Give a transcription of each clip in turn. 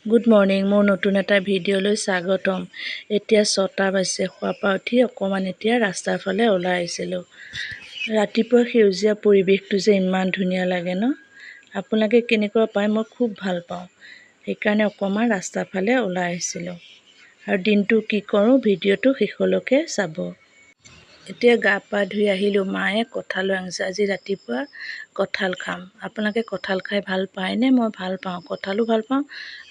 Good morning, মোৰ নতুন এটা ভিডিঅ'লৈ স্বাগতম। এতিয়া 6টা বাজিছে। শুৱাৰ পৰা উঠি অকণমান এতিয়া ৰাস্তাৰ ফালে ওলাই আহিছিলোঁ। ৰাতিপুৱা সেউজীয়া পৰিৱেশটো যে ইমান ধুনীয়া লাগে ন? আপোনালোকে কেনেকুৱা পায়? মই খুব ভাল পাওঁ। সেইকাৰণে অকণমান ৰাস্তাৰ ফালে ওলাই আহিছিলোঁ। আৰু দিনটো কি কৰোঁ ভিডিঅ'টো শেষলৈকে চাব। এতিয়া গা পা ধুই আহিলোঁ। মায়ে কঁঠাল লৈ আনিছে। আজি ৰাতিপুৱা কঁঠাল খাম। আপোনালোকে কঁঠাল খাই ভাল পায়নে? মই ভাল পাওঁ। কঁঠালো ভাল পাওঁ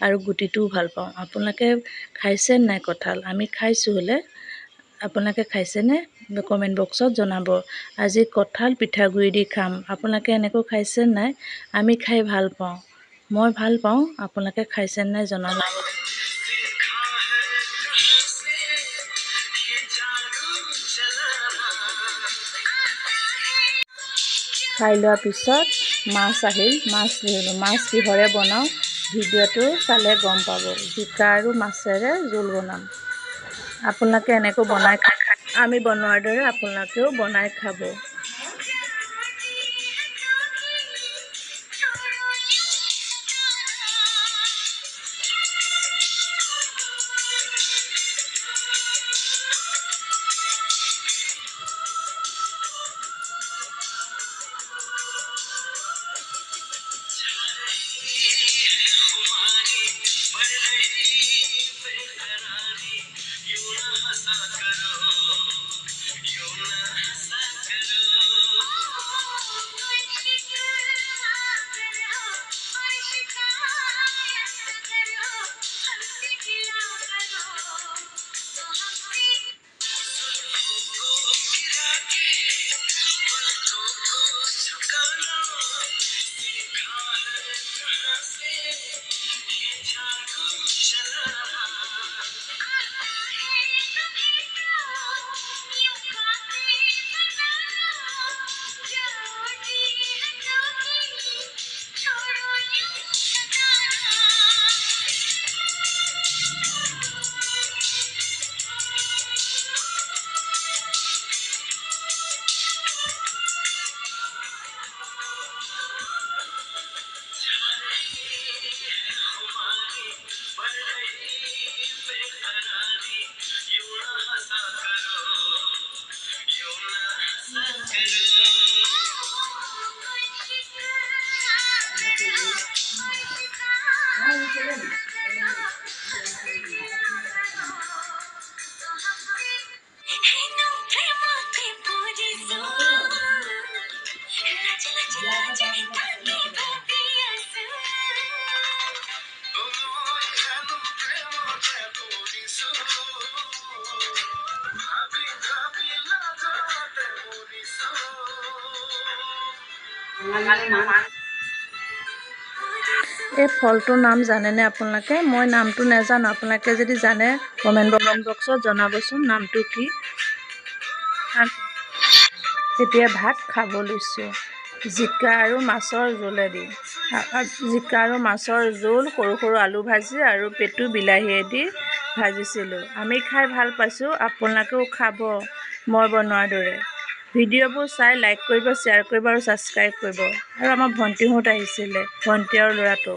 আৰু গুটিটোও ভাল পাওঁ। আপোনালোকে খাইছে নাই কঁঠাল? আমি খাইছোঁ হ'লে। আপোনালোকে খাইছেনে? কমেণ্ট বক্সত জনাব। আজি কঁঠাল পিঠাগুড়ি দি খাম। আপোনালোকে এনেকৈ খাইছে নাই? আমি খাই ভাল পাওঁ। মই ভাল পাওঁ। আপোনালোকে খাইছে নাই জনাব। খাই লোৱাৰ পিছত মাছ আহিল। মাছ ধৰিলোঁ। মাছ কিহৰে বনাওঁ ভিডিঅ'টো চালে গম পাব। জিকা আৰু মাছেৰে জোল বনাম। আপোনালোকে এনেকৈ বনাই খাই, আমি বনোৱাৰ দৰে আপোনালোকেও বনাই খাব। এই ফলটোৰ নাম জানেনে আপোনালোকে? মই নামটো নাজানো। আপোনালোকে যদি জানে কমেণ্ট বক্সত জনাবচোন নামটো কি। এতিয়া ভাত খাব লৈছোঁ। জিকা আৰু মাছৰ জোলেদি। জিকা আৰু মাছৰ জোল, সৰু সৰু আলু ভাজি আৰু পেটু বিলাহীয়েদি ভাজিছিলোঁ। আমি খাই ভাল পাইছোঁ। আপোনালোকেও খাব মই বনোৱাৰ দৰে। ভিডিঅ'বোৰ চাই লাইক কৰিব, শ্বেয়াৰ কৰিব আৰু ছাবস্ক্ৰাইব কৰিব। আৰু আমাৰ ভণ্টিহঁত আহিছিলে, ভণ্টি আৰু ল'ৰাটো।